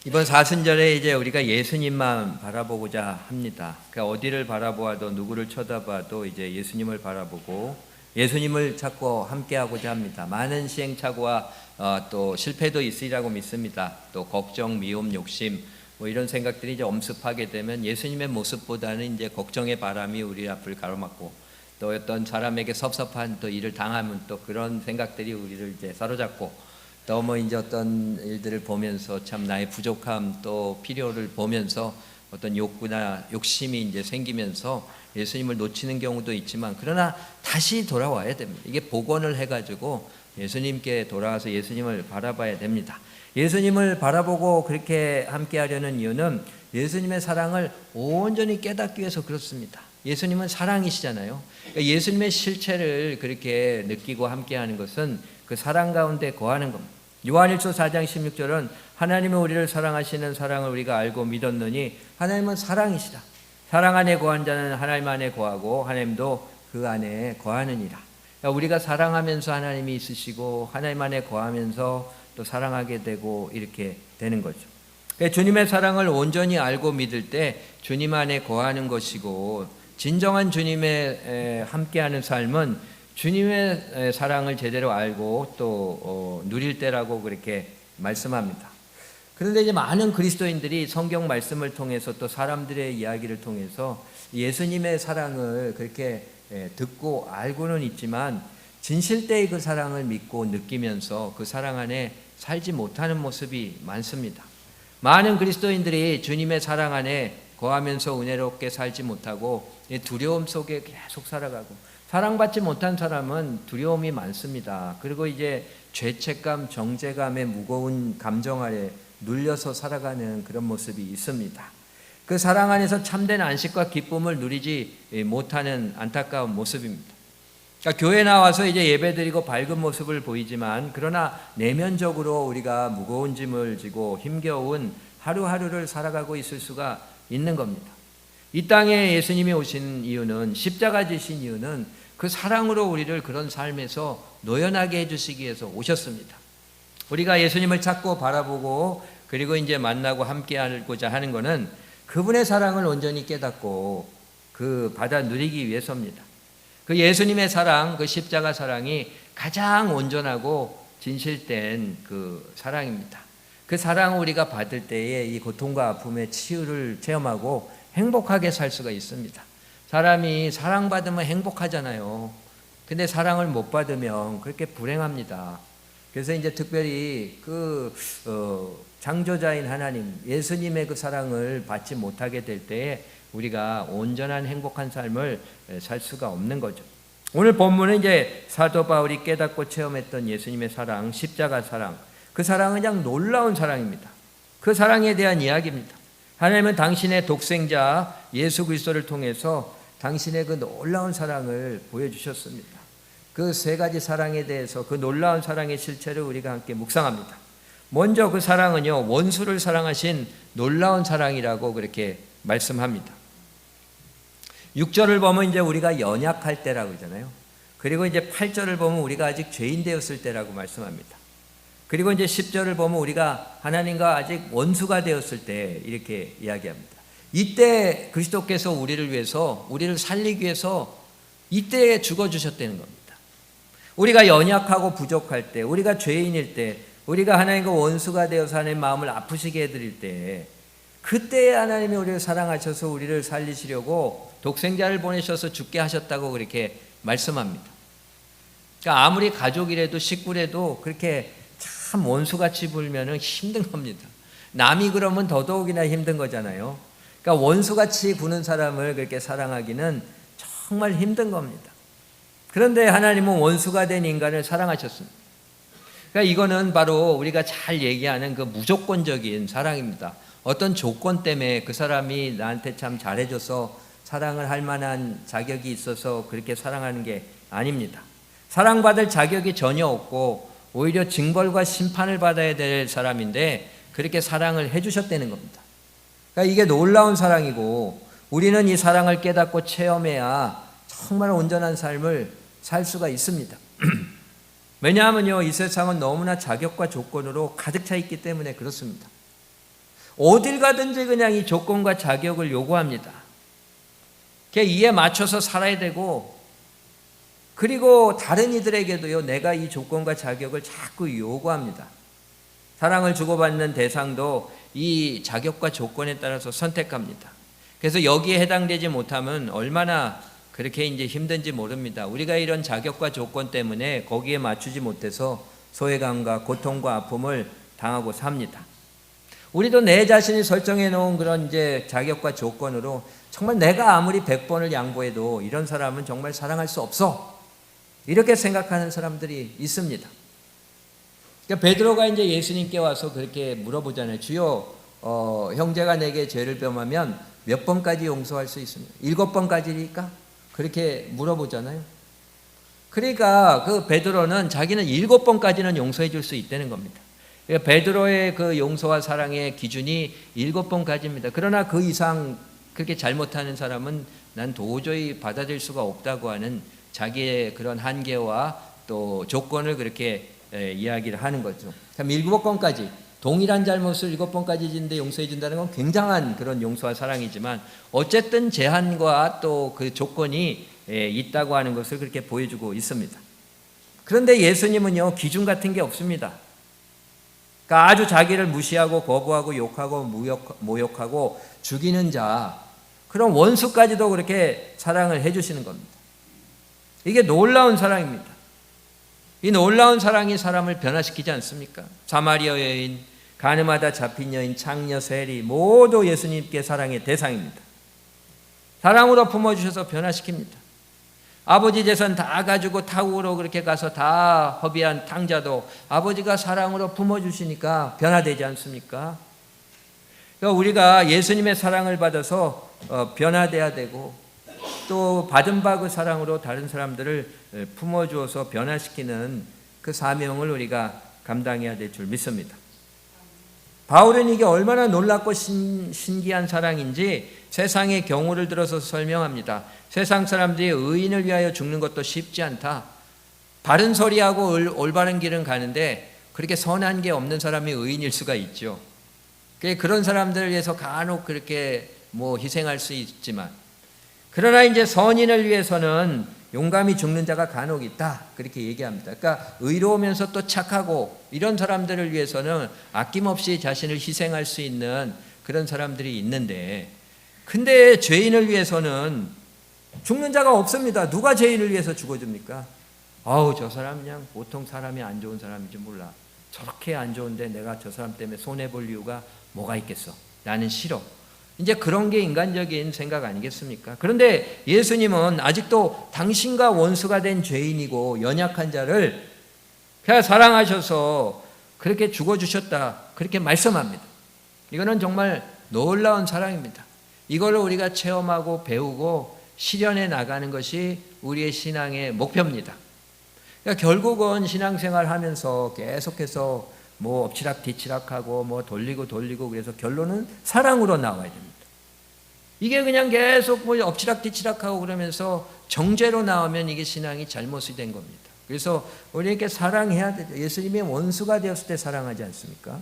이번 사순절에 이제 우리가 예수님만 바라보고자 합니다. 그러니까 어디를 바라보아도 누구를 쳐다봐도 이제 예수님을 바라보고 예수님을 찾고 함께하고자 합니다. 많은 시행착오와 또 실패도 있으리라고 믿습니다. 또 걱정, 미움, 욕심 뭐 이런 생각들이 이제 엄습하게 되면 예수님의 모습보다는 이제 걱정의 바람이 우리 앞을 가로막고 또 어떤 사람에게 섭섭한 또 일을 당하면 또 그런 생각들이 우리를 이제 사로잡고 또 뭐 이제 어떤 일들을 보면서 참 나의 부족함 또 필요를 보면서 어떤 욕구나 욕심이 이제 생기면서 예수님을 놓치는 경우도 있지만 그러나 다시 돌아와야 됩니다. 이게 복원을 해가지고 예수님께 돌아와서 예수님을 바라봐야 됩니다. 예수님을 바라보고 그렇게 함께하려는 이유는 예수님의 사랑을 온전히 깨닫기 위해서 그렇습니다. 예수님은 사랑이시잖아요. 그러니까 예수님의 실체를 그렇게 느끼고 함께하는 것은 그 사랑 가운데 거하는 겁니다. 요한일서 4장 16절은 하나님은 우리를 사랑하시는 사랑을 우리가 알고 믿었느니 하나님은 사랑이시다. 사랑 안에 거한 자는 하나님 안에 거하고 하나님도 그 안에 거하느니라. 그러니까 우리가 사랑하면서 하나님이 있으시고 하나님 안에 거하면서 또 사랑하게 되고 이렇게 되는 거죠. 그러니까 주님의 사랑을 온전히 알고 믿을 때 주님 안에 거하는 것이고 진정한 주님의 함께하는 삶은 주님의 사랑을 제대로 알고 또 누릴 때라고 그렇게 말씀합니다. 그런데 이제 많은 그리스도인들이 성경 말씀을 통해서 또 사람들의 이야기를 통해서 예수님의 사랑을 그렇게 듣고 알고는 있지만 진실대의 그 사랑을 믿고 느끼면서 그 사랑 안에 살지 못하는 모습이 많습니다. 많은 그리스도인들이 주님의 사랑 안에 거하면서 은혜롭게 살지 못하고 두려움 속에 계속 살아가고 사랑받지 못한 사람은 두려움이 많습니다. 그리고 이제 죄책감, 정죄감의 무거운 감정 아래 눌려서 살아가는 그런 모습이 있습니다. 그 사랑 안에서 참된 안식과 기쁨을 누리지 못하는 안타까운 모습입니다. 그러니까 교회 나와서 이제 예배드리고 밝은 모습을 보이지만 그러나 내면적으로 우리가 무거운 짐을 지고 힘겨운 하루하루를 살아가고 있을 수가 있는 겁니다. 이 땅에 예수님이 오신 이유는 십자가 지신 이유는 그 사랑으로 우리를 그런 삶에서 노연하게 해주시기 위해서 오셨습니다. 우리가 예수님을 찾고 바라보고 그리고 이제 만나고 함께 하고자 하는 것은 그분의 사랑을 온전히 깨닫고 그 받아 누리기 위해서입니다. 그 예수님의 사랑, 그 십자가 사랑이 가장 온전하고 진실된 그 사랑입니다. 그 사랑을 우리가 받을 때에 이 고통과 아픔의 치유를 체험하고 행복하게 살 수가 있습니다. 사람이 사랑받으면 행복하잖아요. 근데 사랑을 못 받으면 그렇게 불행합니다. 그래서 이제 특별히 창조자인 하나님, 예수님의 그 사랑을 받지 못하게 될 때에 우리가 온전한 행복한 삶을 살 수가 없는 거죠. 오늘 본문은 이제 사도 바울이 깨닫고 체험했던 예수님의 사랑, 십자가 사랑, 그 사랑은 그냥 놀라운 사랑입니다. 그 사랑에 대한 이야기입니다. 하나님은 당신의 독생자 예수 그리스도를 통해서 당신의 그 놀라운 사랑을 보여주셨습니다. 그 세 가지 사랑에 대해서 그 놀라운 사랑의 실체를 우리가 함께 묵상합니다. 먼저 그 사랑은요, 원수를 사랑하신 놀라운 사랑이라고 그렇게 말씀합니다. 6절을 보면 이제 우리가 연약할 때라고 그러잖아요. 그리고 이제 8절을 보면 우리가 아직 죄인 되었을 때라고 말씀합니다. 그리고 이제 10절을 보면 우리가 하나님과 아직 원수가 되었을 때 이렇게 이야기합니다. 이때 그리스도께서 우리를 위해서 우리를 살리기 위해서 이때 죽어주셨다는 겁니다. 우리가 연약하고 부족할 때 우리가 죄인일 때 우리가 하나님과 원수가 되어서 하나님의 마음을 아프시게 해드릴 때 그때에 하나님이 우리를 사랑하셔서 우리를 살리시려고 독생자를 보내셔서 죽게 하셨다고 그렇게 말씀합니다. 그러니까 아무리 가족이라도 식구라도 그렇게 참 원수같이 굴면은 힘든 겁니다. 남이 그러면 더더욱이나 힘든 거잖아요. 그러니까 원수같이 구는 사람을 그렇게 사랑하기는 정말 힘든 겁니다. 그런데 하나님은 원수가 된 인간을 사랑하셨습니다. 그러니까 이거는 바로 우리가 잘 얘기하는 그 무조건적인 사랑입니다. 어떤 조건 때문에 그 사람이 나한테 참 잘해줘서 사랑을 할 만한 자격이 있어서 그렇게 사랑하는 게 아닙니다. 사랑받을 자격이 전혀 없고 오히려 징벌과 심판을 받아야 될 사람인데 그렇게 사랑을 해주셨다는 겁니다. 그러니까 이게 놀라운 사랑이고 우리는 이 사랑을 깨닫고 체험해야 정말 온전한 삶을 살 수가 있습니다. 왜냐하면요, 이 세상은 너무나 자격과 조건으로 가득 차 있기 때문에 그렇습니다. 어딜 가든지 그냥 이 조건과 자격을 요구합니다. 이에 맞춰서 살아야 되고, 그리고 다른 이들에게도요, 내가 이 조건과 자격을 자꾸 요구합니다. 사랑을 주고받는 대상도 이 자격과 조건에 따라서 선택합니다. 그래서 여기에 해당되지 못하면 얼마나 그렇게 이제 힘든지 모릅니다. 우리가 이런 자격과 조건 때문에 거기에 맞추지 못해서 소외감과 고통과 아픔을 당하고 삽니다. 우리도 내 자신이 설정해 놓은 그런 이제 자격과 조건으로 정말 내가 아무리 100번을 양보해도 이런 사람은 정말 사랑할 수 없어, 이렇게 생각하는 사람들이 있습니다. 그러니까 베드로가 이제 예수님께 와서 그렇게 물어보잖아요. 주여, 형제가 내게 죄를 범하면 몇 번까지 용서할 수 있습니까? 7번까지니까? 그렇게 물어보잖아요. 그러니까 그 베드로는 자기는 7번까지는 용서해 줄 수 있다는 겁니다. 그러니까 베드로의 그 용서와 사랑의 기준이 7번까지입니다. 그러나 그 이상 그렇게 잘못하는 사람은 난 도저히 받아들일 수가 없다고 하는 자기의 그런 한계와 또 조건을 그렇게 이야기를 하는 거죠. 참 7번까지, 동일한 잘못을 7번까지 짓는데 용서해 준다는 건 굉장한 그런 용서와 사랑이지만 어쨌든 제한과 또 그 조건이 있다고 하는 것을 그렇게 보여주고 있습니다. 그런데 예수님은요, 기준 같은 게 없습니다. 그러니까 아주 자기를 무시하고 거부하고 욕하고 모욕하고 죽이는 자, 그런 원수까지도 그렇게 사랑을 해주시는 겁니다. 이게 놀라운 사랑입니다. 이 놀라운 사랑이 사람을 변화시키지 않습니까? 사마리아 여인, 가늠하다 잡힌 여인, 창녀, 세리 모두 예수님께 사랑의 대상입니다. 사랑으로 품어주셔서 변화시킵니다. 아버지 재산 다 가지고 타국으로 그렇게 가서 다 허비한 탕자도 아버지가 사랑으로 품어주시니까 변화되지 않습니까? 그러니까 우리가 예수님의 사랑을 받아서 변화돼야 되고, 또 받은 바 그 사랑으로 다른 사람들을 품어주어서 변화시키는 그 사명을 우리가 감당해야 될 줄 믿습니다. 바울은 이게 얼마나 놀랍고 신기한 사랑인지 세상의 경우를 들어서 설명합니다. 세상 사람들이 의인을 위하여 죽는 것도 쉽지 않다. 바른 소리하고 올바른 길은 가는데 그렇게 선한 게 없는 사람이 의인일 수가 있죠. 그런 사람들을 위해서 간혹 그렇게 희생할 수 있지만, 그러나 이제 선인을 위해서는 용감히 죽는 자가 간혹 있다, 그렇게 얘기합니다. 그러니까 의로우면서 또 착하고 이런 사람들을 위해서는 아낌없이 자신을 희생할 수 있는 그런 사람들이 있는데, 근데 죄인을 위해서는 죽는 자가 없습니다. 누가 죄인을 위해서 죽어줍니까? 아우, 저 사람 그냥 보통 사람이 안 좋은 사람인지 몰라. 저렇게 안 좋은데 내가 저 사람 때문에 손해볼 이유가 뭐가 있겠어. 나는 싫어. 이제 그런 게 인간적인 생각 아니겠습니까? 그런데 예수님은 아직도 당신과 원수가 된 죄인이고 연약한 자를 그냥 사랑하셔서 그렇게 죽어주셨다, 그렇게 말씀합니다. 이거는 정말 놀라운 사랑입니다. 이걸 우리가 체험하고 배우고 실현해 나가는 것이 우리의 신앙의 목표입니다. 그러니까 결국은 신앙생활 하면서 계속해서 엎치락뒤치락하고 돌리고 그래서 결론은 사랑으로 나와야 됩니다. 이게 그냥 계속 엎치락뒤치락하고 그러면서 정죄로 나오면 이게 신앙이 잘못이 된 겁니다. 그래서 우리에게 사랑해야 되죠. 예수님의 원수가 되었을 때 사랑하지 않습니까?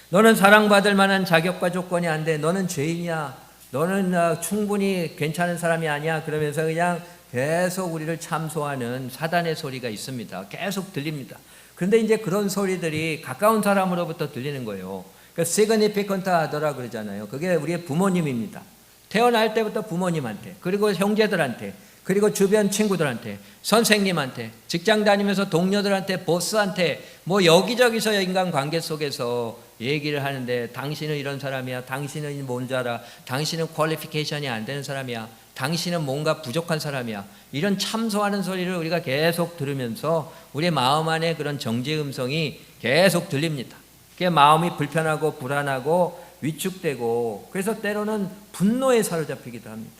너는 사랑받을 만한 자격과 조건이 안 돼. 너는 죄인이야. 너는 충분히 괜찮은 사람이 아니야. 그러면서 그냥 계속 우리를 참소하는 사단의 소리가 있습니다. 계속 들립니다. 그런데 이제 그런 소리들이 가까운 사람으로부터 들리는 거예요. 그러니까 significant 하더라 그러잖아요. 그게 우리의 부모님입니다. 태어날 때부터 부모님한테, 그리고 형제들한테, 그리고 주변 친구들한테, 선생님한테, 직장 다니면서 동료들한테, 보스한테, 여기저기서 인간관계 속에서 얘기를 하는데, 당신은 이런 사람이야, 당신은 뭔지 알아, 당신은 퀄리피케이션이 안 되는 사람이야, 당신은 뭔가 부족한 사람이야, 이런 참소하는 소리를 우리가 계속 들으면서 우리의 마음 안에 그런 정죄 음성이 계속 들립니다. 그게 마음이 불편하고 불안하고 위축되고, 그래서 때로는 분노에 사로잡히기도 합니다.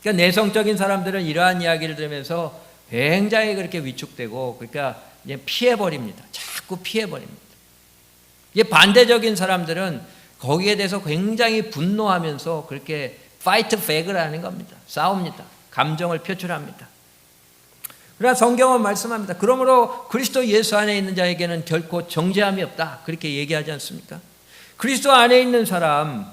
그러니까 내성적인 사람들은 이러한 이야기를 들으면서 굉장히 그렇게 위축되고, 그러니까 이제 피해버립니다. 자꾸 피해버립니다. 이게 반대적인 사람들은 거기에 대해서 굉장히 분노하면서 그렇게 fight back을 하는 겁니다. 싸웁니다. 감정을 표출합니다. 그러나 성경은 말씀합니다. 그러므로 그리스도 예수 안에 있는 자에게는 결코 정죄함이 없다, 그렇게 얘기하지 않습니까? 그리스도 안에 있는 사람,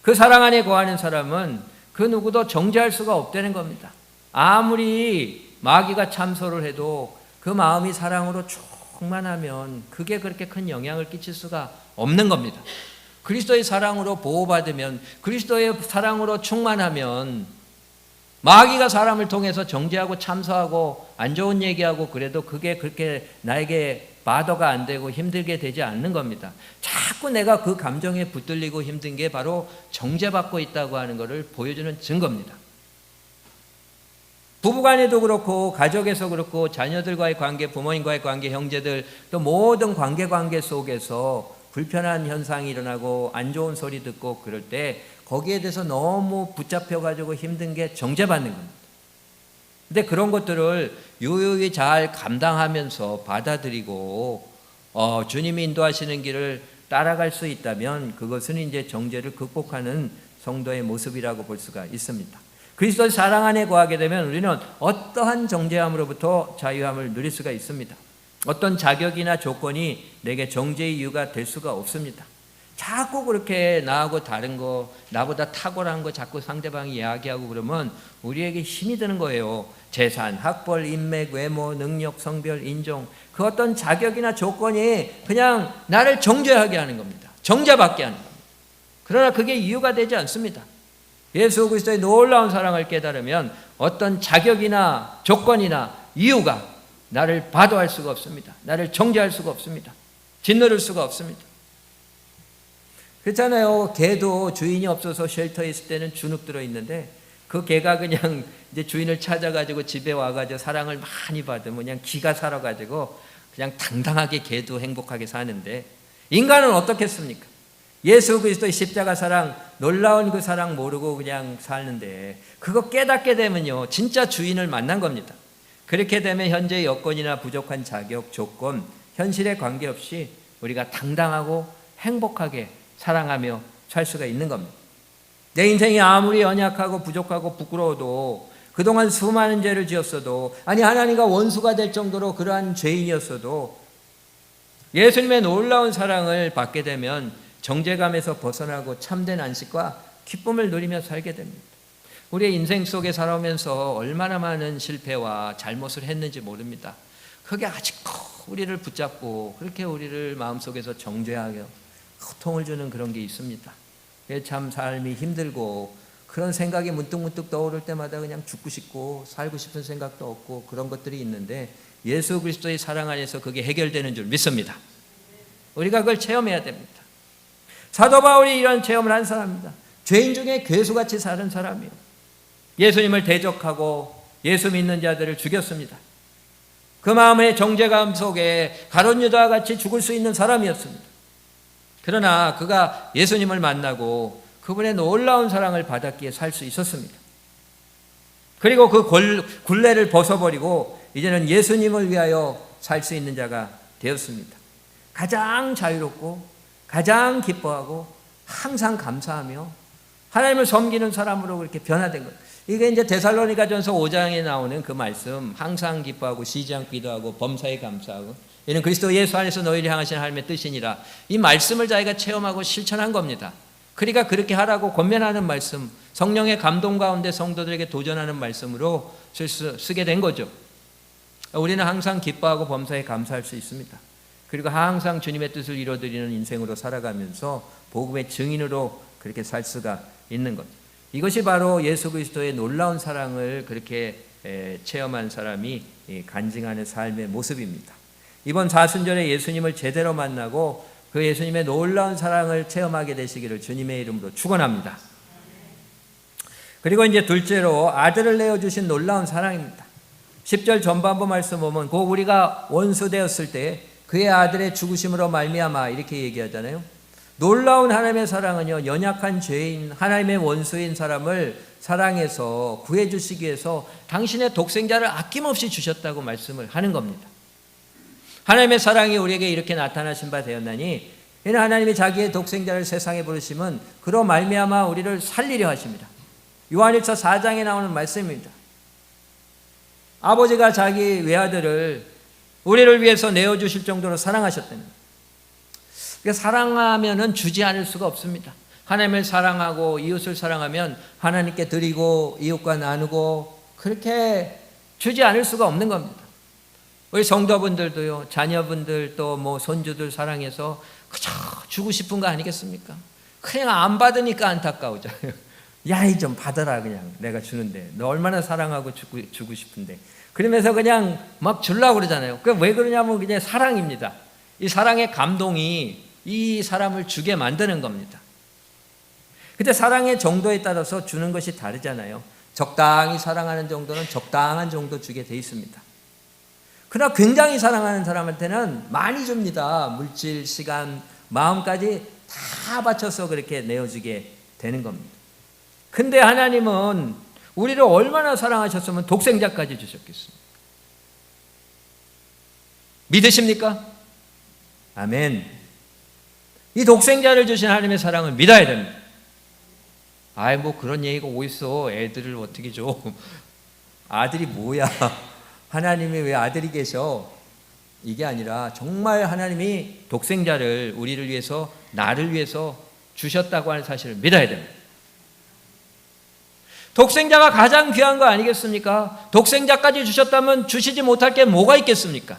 그 사랑 안에 거하는 사람은 그 누구도 정죄할 수가 없다는 겁니다. 아무리 마귀가 참소를 해도 그 마음이 사랑으로 충만하면 그게 그렇게 큰 영향을 끼칠 수가 없는 겁니다. 그리스도의 사랑으로 보호받으면, 그리스도의 사랑으로 충만하면 마귀가 사람을 통해서 정죄하고 참소하고 안 좋은 얘기하고 그래도 그게 그렇게 나에게 바더가 안 되고 힘들게 되지 않는 겁니다. 자꾸 내가 그 감정에 붙들리고 힘든 게 바로 정죄받고 있다고 하는 것을 보여주는 증거입니다. 부부간에도 그렇고 가족에서 그렇고 자녀들과의 관계, 부모님과의 관계, 형제들, 또 모든 관계 속에서 불편한 현상이 일어나고 안 좋은 소리 듣고 그럴 때 거기에 대해서 너무 붙잡혀가지고 힘든 게 정죄받는 겁니다. 근데 그런 것들을 유유히 잘 감당하면서 받아들이고 주님이 인도하시는 길을 따라갈 수 있다면 그것은 이제 정죄를 극복하는 성도의 모습이라고 볼 수가 있습니다. 그리스도의 사랑 안에 거하게 되면 우리는 어떠한 정죄함으로부터 자유함을 누릴 수가 있습니다. 어떤 자격이나 조건이 내게 정죄의 이유가 될 수가 없습니다. 자꾸 그렇게 나하고 다른 거, 나보다 탁월한 거 자꾸 상대방이 이야기하고 그러면 우리에게 힘이 드는 거예요. 재산, 학벌, 인맥, 외모, 능력, 성별, 인종, 그 어떤 자격이나 조건이 그냥 나를 정죄하게 하는 겁니다. 정죄받게 하는 겁니다. 그러나 그게 이유가 되지 않습니다. 예수 그리스도의 놀라운 사랑을 깨달으면 어떤 자격이나 조건이나 이유가 나를 바도할 수가 없습니다. 나를 정죄할 수가 없습니다. 짓누를 수가 없습니다. 그렇잖아요. 개도 주인이 없어서 쉘터에 있을 때는 주눅 들어 있는데 그 개가 그냥 이제 주인을 찾아가지고 집에 와가지고 사랑을 많이 받으면 그냥 기가 살아가지고 그냥 당당하게 개도 행복하게 사는데, 인간은 어떻겠습니까? 예수 그리스도의 십자가 사랑, 놀라운 그 사랑 모르고 그냥 사는데 그거 깨닫게 되면요 진짜 주인을 만난 겁니다. 그렇게 되면 현재의 여건이나 부족한 자격, 조건, 현실에 관계없이 우리가 당당하고 행복하게 사랑하며 살 수가 있는 겁니다. 내 인생이 아무리 연약하고 부족하고 부끄러워도, 그동안 수많은 죄를 지었어도, 아니 하나님과 원수가 될 정도로 그러한 죄인이었어도 예수님의 놀라운 사랑을 받게 되면 정죄감에서 벗어나고 참된 안식과 기쁨을 누리며 살게 됩니다. 우리의 인생 속에 살아오면서 얼마나 많은 실패와 잘못을 했는지 모릅니다. 그게 아직도 우리를 붙잡고 그렇게 우리를 마음속에서 정죄하게 고통을 주는 그런 게 있습니다. 참 삶이 힘들고 그런 생각이 문득문득 떠오를 때마다 그냥 죽고 싶고 살고 싶은 생각도 없고 그런 것들이 있는데 예수 그리스도의 사랑 안에서 그게 해결되는 줄 믿습니다. 우리가 그걸 체험해야 됩니다. 사도 바울이 이런 체험을 한 사람입니다. 죄인 중에 괴수같이 사는 사람이에요. 예수님을 대적하고 예수 믿는 자들을 죽였습니다. 그 마음의 정죄감 속에 가룟 유다와 같이 죽을 수 있는 사람이었습니다. 그러나 그가 예수님을 만나고 그분의 놀라운 사랑을 받았기에 살 수 있었습니다. 그리고 그 굴레를 벗어버리고 이제는 예수님을 위하여 살 수 있는 자가 되었습니다. 가장 자유롭고 가장 기뻐하고 항상 감사하며 하나님을 섬기는 사람으로 그렇게 변화된 것. 이게 이제 데살로니가전서 5장에 나오는 그 말씀, 항상 기뻐하고 쉬지 않고 기도하고 범사에 감사하고 이는 그리스도 예수 안에서 너희를 향하신 하나님의 뜻이니라. 이 말씀을 자기가 체험하고 실천한 겁니다. 그러니까 그렇게 하라고 권면하는 말씀, 성령의 감동 가운데 성도들에게 도전하는 말씀으로 쓰게 된 거죠. 우리는 항상 기뻐하고 범사에 감사할 수 있습니다. 그리고 항상 주님의 뜻을 이루어드리는 인생으로 살아가면서 복음의 증인으로 그렇게 살 수가 있는 것. 이것이 바로 예수 그리스도의 놀라운 사랑을 그렇게 체험한 사람이 간증하는 삶의 모습입니다. 이번 사순절에 예수님을 제대로 만나고 그 예수님의 놀라운 사랑을 체험하게 되시기를 주님의 이름으로 축원합니다. 그리고 이제 둘째로 아들을 내어주신 놀라운 사랑입니다. 10절 전반부 말씀 보면 곧 우리가 원수 되었을 때 그의 아들의 죽으심으로 말미암아 이렇게 얘기하잖아요. 놀라운 하나님의 사랑은요, 연약한 죄인, 하나님의 원수인 사람을 사랑해서 구해주시기 위해서 당신의 독생자를 아낌없이 주셨다고 말씀을 하는 겁니다. 하나님의 사랑이 우리에게 이렇게 나타나신 바 되었나니 이는 하나님이 자기의 독생자를 세상에 부르심은 그로 말미암아 우리를 살리려 하십니다. 요한일서 4장에 나오는 말씀입니다. 아버지가 자기 외아들을 우리를 위해서 내어주실 정도로 사랑하셨다는. 그러니까 사랑하면은 주지 않을 수가 없습니다. 하나님을 사랑하고 이웃을 사랑하면 하나님께 드리고 이웃과 나누고 그렇게 주지 않을 수가 없는 겁니다. 우리 성도분들도요, 자녀분들 또 뭐 손주들 사랑해서 그저 주고 싶은 거 아니겠습니까? 그냥 안 받으니까 안타까우잖아요. 야이 좀 받아라, 그냥 내가 주는데 너 얼마나 사랑하고 주고 싶은데 그러면서 그냥 막 주려고 그러잖아요. 왜 그러냐면 그냥 사랑입니다. 이 사랑의 감동이 이 사람을 주게 만드는 겁니다. 근데 사랑의 정도에 따라서 주는 것이 다르잖아요. 적당히 사랑하는 정도는 적당한 정도 주게 돼 있습니다. 그러나 굉장히 사랑하는 사람한테는 많이 줍니다. 물질, 시간, 마음까지 다 바쳐서 그렇게 내어주게 되는 겁니다. 근데 하나님은 우리를 얼마나 사랑하셨으면 독생자까지 주셨겠습니까? 믿으십니까? 아멘. 이 독생자를 주신 하나님의 사랑을 믿어야 됩니다. 아이 뭐 그런 얘기가 어딨어. 애들을 어떻게 줘. 아들이 뭐야. 하나님이 왜 아들이 계셔. 이게 아니라 정말 하나님이 독생자를 우리를 위해서 나를 위해서 주셨다고 하는 사실을 믿어야 됩니다. 독생자가 가장 귀한 거 아니겠습니까? 독생자까지 주셨다면 주시지 못할 게 뭐가 있겠습니까?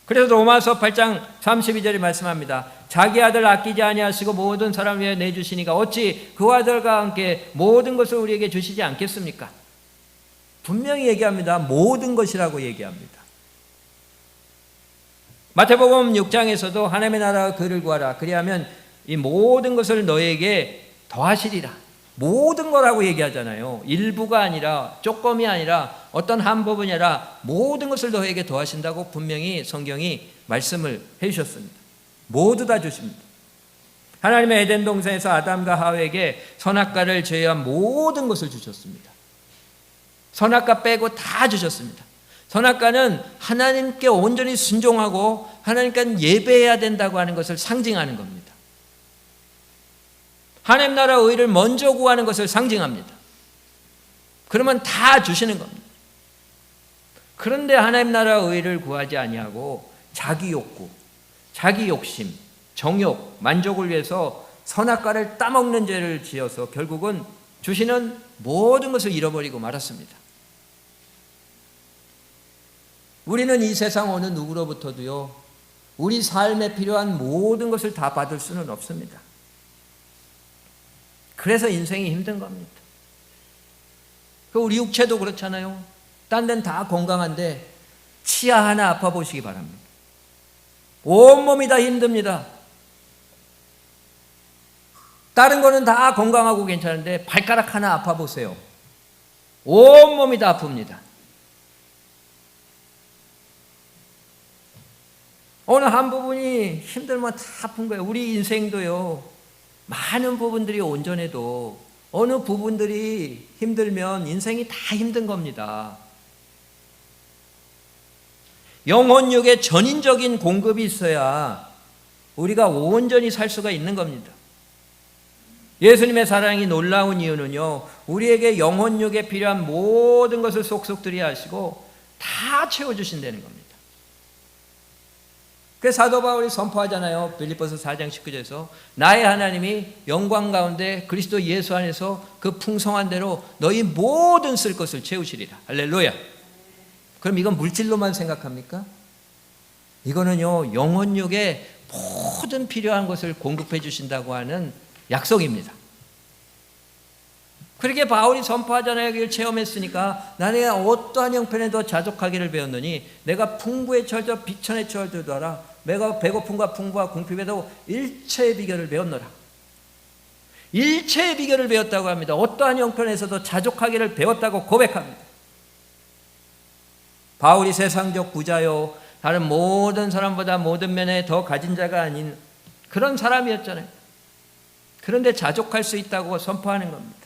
그래서 로마서 8장 32절에 말씀합니다. 자기 아들 아끼지 아니하시고 모든 사람 위해 내주시니까 어찌 그 아들과 함께 모든 것을 우리에게 주시지 않겠습니까? 분명히 얘기합니다. 모든 것이라고 얘기합니다. 마태복음 6장에서도 하나님의 나라와 그를 구하라. 그리하면 이 모든 것을 너에게 더하시리라. 모든 거라고 얘기하잖아요. 일부가 아니라 조금이 아니라 어떤 한 부분이 아니라 모든 것을 너에게 더하신다고 분명히 성경이 말씀을 해주셨습니다. 모두 다 주십니다. 하나님의 에덴 동산에서 아담과 하와에게 선악과를 제외한 모든 것을 주셨습니다. 선악과 빼고 다 주셨습니다. 선악과는 하나님께 온전히 순종하고 하나님께 예배해야 된다고 하는 것을 상징하는 겁니다. 하나님 나라 의를 먼저 구하는 것을 상징합니다. 그러면 다 주시는 겁니다. 그런데 하나님 나라 의를 구하지 아니하고 자기 욕구, 자기 욕심, 정욕, 만족을 위해서 선악과를 따먹는 죄를 지어서 결국은 주시는 모든 것을 잃어버리고 말았습니다. 우리는 이 세상 어느 누구로부터도요, 우리 삶에 필요한 모든 것을 다 받을 수는 없습니다. 그래서 인생이 힘든 겁니다. 우리 육체도 그렇잖아요. 딴 데는 다 건강한데 치아 하나 아파 보시기 바랍니다. 온몸이 다 힘듭니다. 다른 거는 다 건강하고 괜찮은데 발가락 하나 아파 보세요. 온몸이 다 아픕니다. 어느 한 부분이 힘들면 다 아픈 거예요. 우리 인생도요. 많은 부분들이 온전해도 어느 부분들이 힘들면 인생이 다 힘든 겁니다. 영혼육의 전인적인 공급이 있어야 우리가 온전히 살 수가 있는 겁니다. 예수님의 사랑이 놀라운 이유는요, 우리에게 영혼육에 필요한 모든 것을 속속들이 하시고 다 채워주신다는 겁니다. 그래서 사도 바울이 선포하잖아요. 빌립보서 4장 19절에서 나의 하나님이 영광 가운데 그리스도 예수 안에서 그 풍성한 대로 너희 모든 쓸 것을 채우시리라. 할렐루야. 그럼 이건 물질로만 생각합니까? 이거는요, 영혼육에 모든 필요한 것을 공급해 주신다고 하는 약속입니다. 그렇게 바울이 선포하잖아요. 이걸 체험했으니까 나는 어떠한 형편에도 자족하기를 배웠느니 내가 풍부에 처져 비천에 처하도 알아. 내가 배고픔과 풍부와 궁핍에도 일체의 비결을 배웠노라. 일체의 비결을 배웠다고 합니다. 어떠한 형편에서도 자족하기를 배웠다고 고백합니다. 바울이 세상적 부자요, 다른 모든 사람보다 모든 면에 더 가진 자가 아닌 그런 사람이었잖아요. 그런데 자족할 수 있다고 선포하는 겁니다.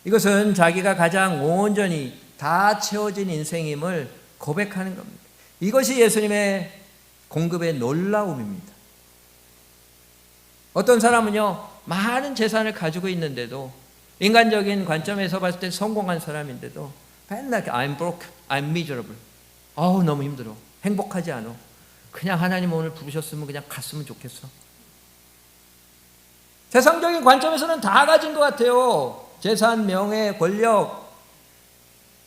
이것은 자기가 가장 온전히 다 채워진 인생임을 고백하는 겁니다. 이것이 예수님의 공급의 놀라움입니다. 어떤 사람은요, 많은 재산을 가지고 있는데도 인간적인 관점에서 봤을 때 성공한 사람인데도 맨날 I'm broke, I'm miserable. 너무 힘들어. 행복하지 않아. 그냥 하나님 오늘 부르셨으면 그냥 갔으면 좋겠어. 세상적인 관점에서는 다 가진 것 같아요. 재산, 명예, 권력,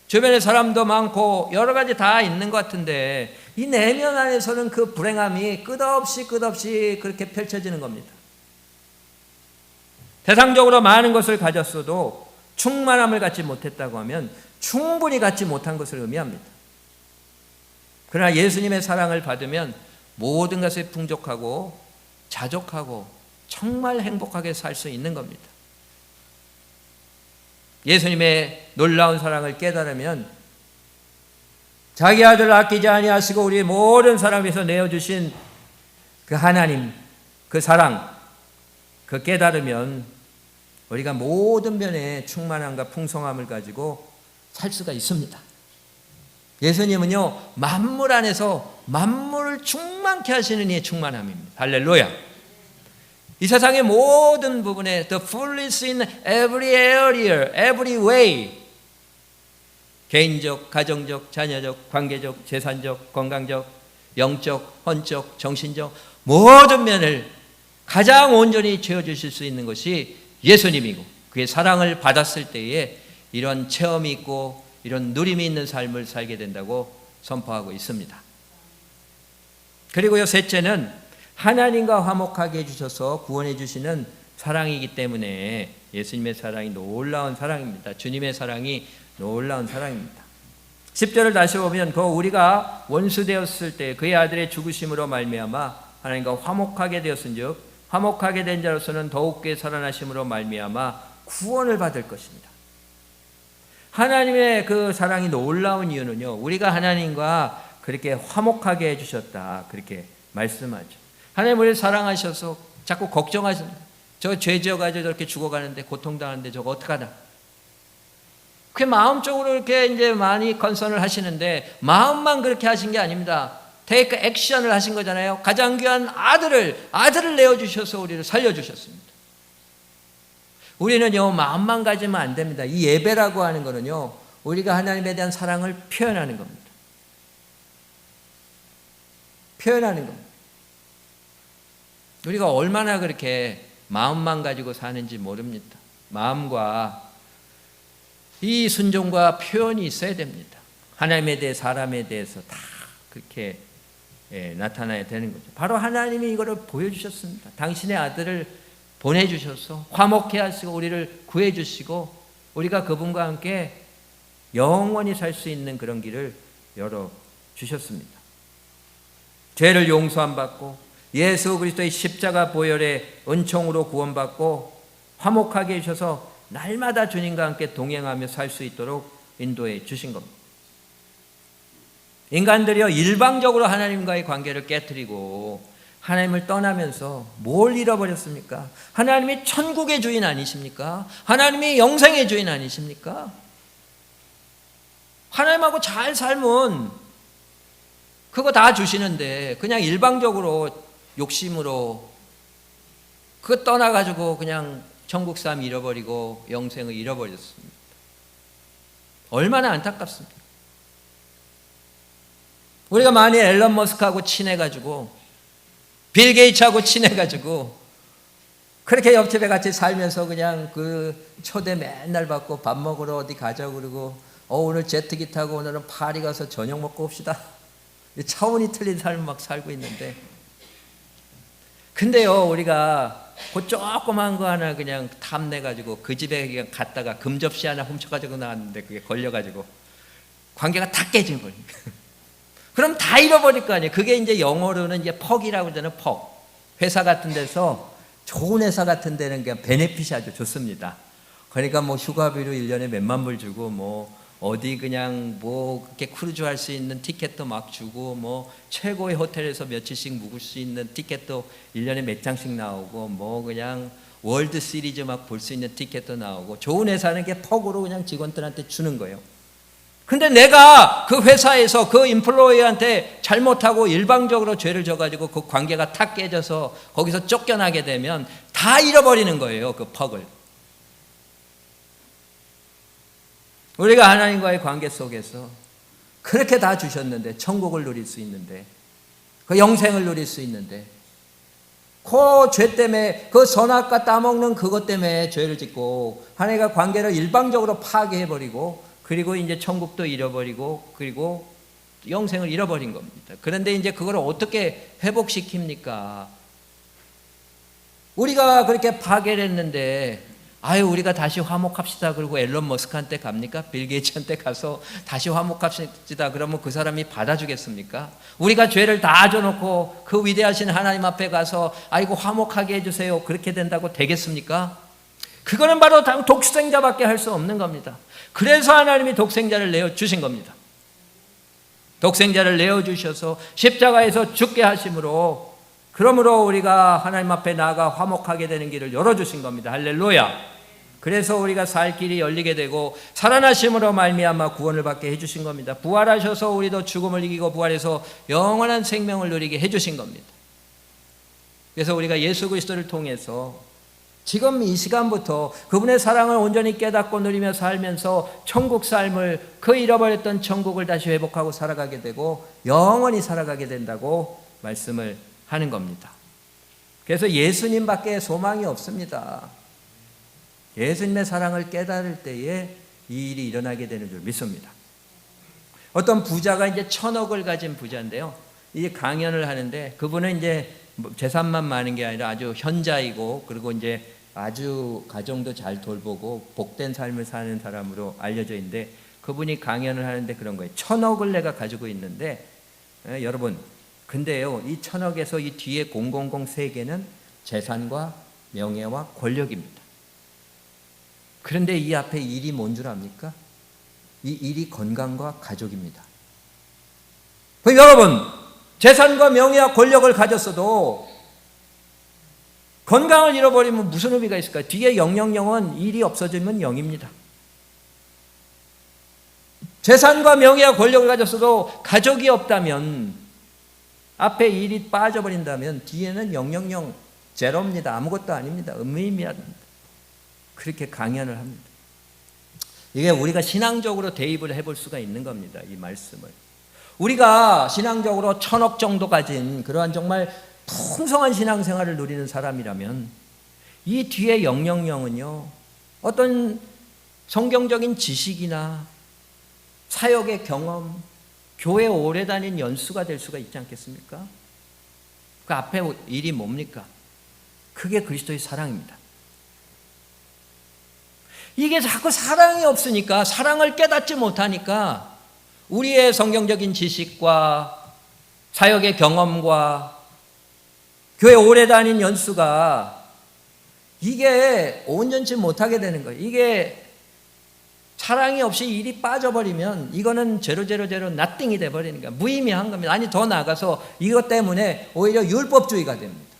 주변에 사람도 많고 여러 가지 다 있는 것 같은데 이 내면 안에서는 그 불행함이 끝없이 그렇게 펼쳐지는 겁니다. 세상적으로 많은 것을 가졌어도 충만함을 갖지 못했다고 하면 충분히 갖지 못한 것을 의미합니다. 그러나 예수님의 사랑을 받으면 모든 것이 풍족하고 자족하고 정말 행복하게 살 수 있는 겁니다. 예수님의 놀라운 사랑을 깨달으면 자기 아들을 아끼지 아니하시고 우리 모든 사람 위해서 내어주신 그 하나님, 그 사랑, 그 깨달으면 우리가 모든 면에 충만함과 풍성함을 가지고 살 수가 있습니다. 예수님은요, 만물 안에서 만물을 충만케 하시는 이의 충만함입니다. 할렐루야. 이 세상의 모든 부분에 the fullness in every area, every way, 개인적, 가정적, 자녀적, 관계적, 재산적, 건강적, 영적, 헌적, 정신적 모든 면을 가장 온전히 채워주실 수 있는 것이 예수님이고 그의 사랑을 받았을 때에 이런 체험이 있고 이런 누림이 있는 삶을 살게 된다고 선포하고 있습니다. 그리고요, 셋째는 하나님과 화목하게 해주셔서 구원해 주시는 사랑이기 때문에 예수님의 사랑이 놀라운 사랑입니다. 주님의 사랑이 놀라운 사랑입니다. 10절을 다시 보면 그 우리가 원수되었을 때 그의 아들의 죽으심으로 말미암아 하나님과 화목하게 되었은즉 화목하게 된 자로서는 더욱게 살아나심으로 말미암아 구원을 받을 것입니다. 하나님의 그 사랑이 놀라운 이유는요, 우리가 하나님과 그렇게 화목하게 해주셨다 그렇게 말씀하죠. 하나님 우리를 사랑하셔서 자꾸 걱정하십니다. 저 죄 지어가지고 저렇게 죽어가는데 고통당하는데 저거 어떡하나. 그게 마음적으로 이렇게 이제 많이 건선을 하시는데 마음만 그렇게 하신 게 아닙니다. 테이크 액션을 하신 거잖아요. 가장 귀한 아들을 내어주셔서 우리를 살려주셨습니다. 우리는요, 마음만 가지면 안 됩니다. 이 예배라고 하는 거는요, 우리가 하나님에 대한 사랑을 표현하는 겁니다. 표현하는 겁니다. 우리가 얼마나 그렇게 마음만 가지고 사는지 모릅니다. 마음과 이 순종과 표현이 있어야 됩니다. 하나님에 대해 사람에 대해서 다 그렇게 나타나야 되는 거죠. 바로 하나님이 이거를 보여주셨습니다. 당신의 아들을 보내주셔서 화목해 하시고 우리를 구해주시고 우리가 그분과 함께 영원히 살 수 있는 그런 길을 열어주셨습니다. 죄를 용서함 받고 예수 그리스도의 십자가 보혈의 은총으로 구원받고 화목하게 해주셔서 날마다 주님과 함께 동행하며 살 수 있도록 인도해 주신 겁니다. 인간들이요, 일방적으로 하나님과의 관계를 깨뜨리고 하나님을 떠나면서 뭘 잃어버렸습니까? 하나님이 천국의 주인 아니십니까? 하나님이 영생의 주인 아니십니까? 하나님하고 잘 살면 그거 다 주시는데 그냥 일방적으로 욕심으로 그거 떠나가지고 그냥 천국 삶 잃어버리고 영생을 잃어버렸습니다. 얼마나 안타깝습니까? 우리가 많이 앨런 머스크하고 친해가지고 빌 게이츠하고 친해가지고 그렇게 옆집에 같이 살면서 그냥 그 초대 맨날 받고 밥 먹으러 어디 가자고 그러고 오늘 제트기 타고 오늘은 파리 가서 저녁 먹고 옵시다. 차원이 틀린 삶을 막 살고 있는데 근데요, 우리가 그 조그만 거 하나 그냥 탐내가지고 그 집에 그냥 갔다가 금접시 하나 훔쳐가지고 나왔는데 그게 걸려가지고 관계가 다 깨진 거예요. 그럼 다 잃어버릴 거 아니에요. 그게 이제 영어로는 이제 퍽이라고 그러잖아요. 퍽. 회사 같은 데서 좋은 회사 같은 데는 그냥 베네핏이 아주 좋습니다. 그러니까 뭐 휴가비로 1년에 몇만 불 주고 뭐 어디 그냥 뭐 그렇게 크루즈 할 수 있는 티켓도 막 주고 뭐 최고의 호텔에서 며칠씩 묵을 수 있는 티켓도 1년에 몇 장씩 나오고 뭐 그냥 월드 시리즈 막 볼 수 있는 티켓도 나오고 좋은 회사는 게 퍽으로 그냥 직원들한테 주는 거예요. 근데 내가 그 회사에서 그 임플로이한테 잘못하고 일방적으로 죄를 져가지고 그 관계가 탁 깨져서 거기서 쫓겨나게 되면 다 잃어버리는 거예요. 그 퍽을. 우리가 하나님과의 관계 속에서 그렇게 다 주셨는데 천국을 누릴 수 있는데 그 영생을 누릴 수 있는데 그 죄 때문에 그 선악과 따먹는 그것 때문에 죄를 짓고 하나님과 관계를 일방적으로 파괴해버리고 그리고 이제 천국도 잃어버리고 그리고 영생을 잃어버린 겁니다. 그런데 이제 그걸 어떻게 회복시킵니까? 우리가 그렇게 파괴를 했는데 우리가 다시 화목합시다 그러고 앨런 머스크한테 갑니까? 빌 게이츠한테 가서 다시 화목합시다 그러면 그 사람이 받아주겠습니까? 우리가 죄를 다 져놓고 그 위대하신 하나님 앞에 가서 아이고 화목하게 해주세요 그렇게 된다고 되겠습니까? 그거는 바로 독생자밖에 할 수 없는 겁니다. 그래서 하나님이 독생자를 내어주신 겁니다. 독생자를 내어주셔서 십자가에서 죽게 하심으로 그러므로 우리가 하나님 앞에 나아가 화목하게 되는 길을 열어주신 겁니다. 할렐루야. 그래서 우리가 살 길이 열리게 되고 살아나심으로 말미암아 구원을 받게 해주신 겁니다. 부활하셔서 우리도 죽음을 이기고 부활해서 영원한 생명을 누리게 해주신 겁니다. 그래서 우리가 예수 그리스도를 통해서 지금 이 시간부터 그분의 사랑을 온전히 깨닫고 누리며 살면서 천국 삶을 그 잃어버렸던 천국을 다시 회복하고 살아가게 되고 영원히 살아가게 된다고 말씀을 하는 겁니다. 그래서 예수님밖에 소망이 없습니다. 예수님의 사랑을 깨달을 때에 이 일이 일어나게 되는 줄 믿습니다. 어떤 부자가 이제 1,000억을 가진 부자인데요. 이 강연을 하는데 그분은 이제 재산만 많은 게 아니라 아주 현자이고 그리고 이제 아주 가정도 잘 돌보고 복된 삶을 사는 사람으로 알려져 있는데 그분이 강연을 하는데 그런 거예요. 1,000억을 내가 가지고 있는데 여러분 근데요 이 1,000억에서 이 뒤에 000 재산과 명예와 권력입니다. 그런데 이 앞에 일이 뭔 줄 압니까? 이 일이 건강과 가족입니다. 그럼 여러분 재산과 명예와 권력을 가졌어도 건강을 잃어버리면 무슨 의미가 있을까요? 뒤에 000은 일이 없어지면 0입니다. 재산과 명예와 권력을 가졌어도 가족이 없다면 앞에 일이 빠져버린다면 뒤에는 000 제로입니다. 아무것도 아닙니다. 의미입니다. 그렇게 강연을 합니다. 이게 우리가 신앙적으로 대입을 해볼 수가 있는 겁니다. 이 말씀을. 우리가 신앙적으로 1,000억 정도 가진 그러한 정말 풍성한 신앙생활을 누리는 사람이라면 이 뒤에 000은요 어떤 성경적인 지식이나 사역의 경험, 교회 오래 다닌 연수가 될 수가 있지 않겠습니까? 그 앞에 일이 뭡니까? 그게 그리스도의 사랑입니다. 이게 자꾸 사랑이 없으니까 사랑을 깨닫지 못하니까 우리의 성경적인 지식과 사역의 경험과 교회 오래 다닌 연수가 이게 온전치 못하게 되는 거예요. 이게 사랑이 없이 일이 빠져버리면 이거는 제로 나띵이 돼버리는 거예요. 무의미한 겁니다. 아니 더 나아가서 이것 때문에 오히려 율법주의가 됩니다.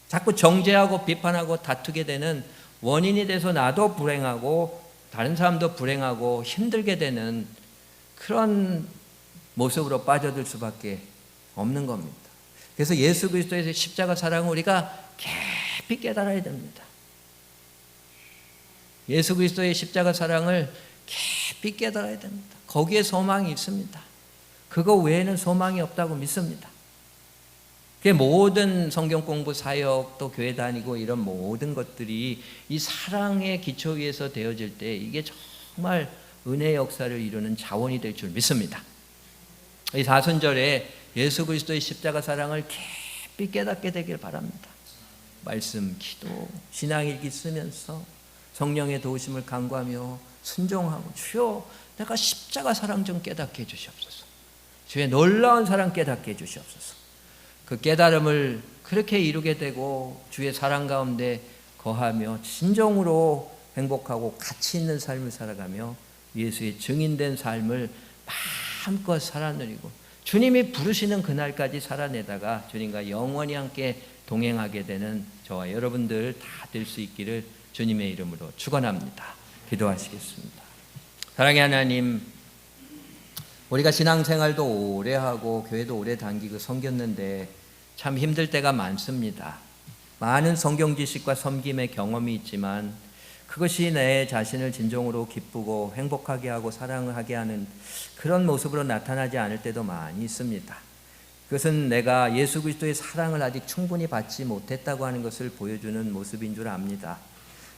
자꾸 정죄하고 비판하고 다투게 되는 원인이 돼서 나도 불행하고 다른 사람도 불행하고 힘들게 되는 그런 모습으로 빠져들 수밖에 없는 겁니다. 그래서 예수 그리스도의 십자가 사랑을 우리가 깊이 깨달아야 됩니다. 예수 그리스도의 십자가 사랑을 깊이 깨달아야 됩니다. 거기에 소망이 있습니다. 그거 외에는 소망이 없다고 믿습니다. 모든 성경 공부, 사역, 또 교회 다니고 이런 모든 것들이 이 사랑의 기초 위에서 되어질 때 이게 정말 은혜의 역사를 이루는 자원이 될 줄 믿습니다. 이 사순절에 예수 그리스도의 십자가 사랑을 깊이 깨닫게 되길 바랍니다. 말씀, 기도, 신앙일기 쓰면서 성령의 도우심을 간구하며 순종하고 주여 내가 십자가 사랑 좀 깨닫게 해주시옵소서. 주의 놀라운 사랑 깨닫게 해주시옵소서. 그 깨달음을 그렇게 이루게 되고 주의 사랑 가운데 거하며 진정으로 행복하고 가치 있는 삶을 살아가며 예수의 증인된 삶을 마음껏 살아누리고 주님이 부르시는 그날까지 살아내다가 주님과 영원히 함께 동행하게 되는 저와 여러분들 다 될 수 있기를 주님의 이름으로 축원합니다. 기도하시겠습니다. 사랑의 하나님, 우리가 신앙생활도 오래 하고 교회도 오래 다니고 섬겼는데 참 힘들 때가 많습니다. 많은 성경 지식과 섬김의 경험이 있지만 그것이 내 자신을 진정으로 기쁘고 행복하게 하고 사랑하게 하는 그런 모습으로 나타나지 않을 때도 많이 있습니다. 그것은 내가 예수 그리스도의 사랑을 아직 충분히 받지 못했다고 하는 것을 보여주는 모습인 줄 압니다.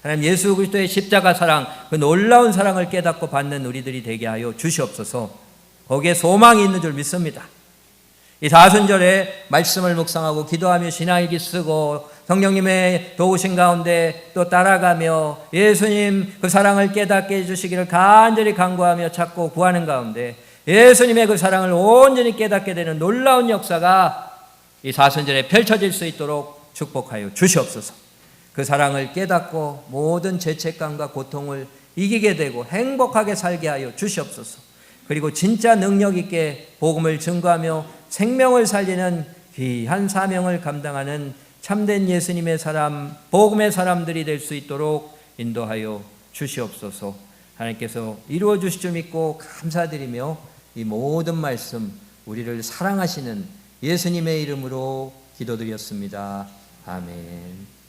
하나님, 예수 그리스도의 십자가 사랑, 그 놀라운 사랑을 깨닫고 받는 우리들이 되게 하여 주시옵소서. 거기에 소망이 있는 줄 믿습니다. 이 사순절에 말씀을 묵상하고 기도하며 신앙일기 쓰고 성령님의 도우신 가운데 또 따라가며 예수님 그 사랑을 깨닫게 해주시기를 간절히 간구하며 찾고 구하는 가운데 예수님의 그 사랑을 온전히 깨닫게 되는 놀라운 역사가 이 사순절에 펼쳐질 수 있도록 축복하여 주시옵소서. 그 사랑을 깨닫고 모든 죄책감과 고통을 이기게 되고 행복하게 살게 하여 주시옵소서. 그리고 진짜 능력 있게 복음을 증거하며 생명을 살리는 귀한 사명을 감당하는 참된 예수님의 사람, 복음의 사람들이 될 수 있도록 인도하여 주시옵소서. 하나님께서 이루어 주실 줄 믿고 감사드리며 이 모든 말씀 우리를 사랑하시는 예수님의 이름으로 기도드렸습니다. 아멘.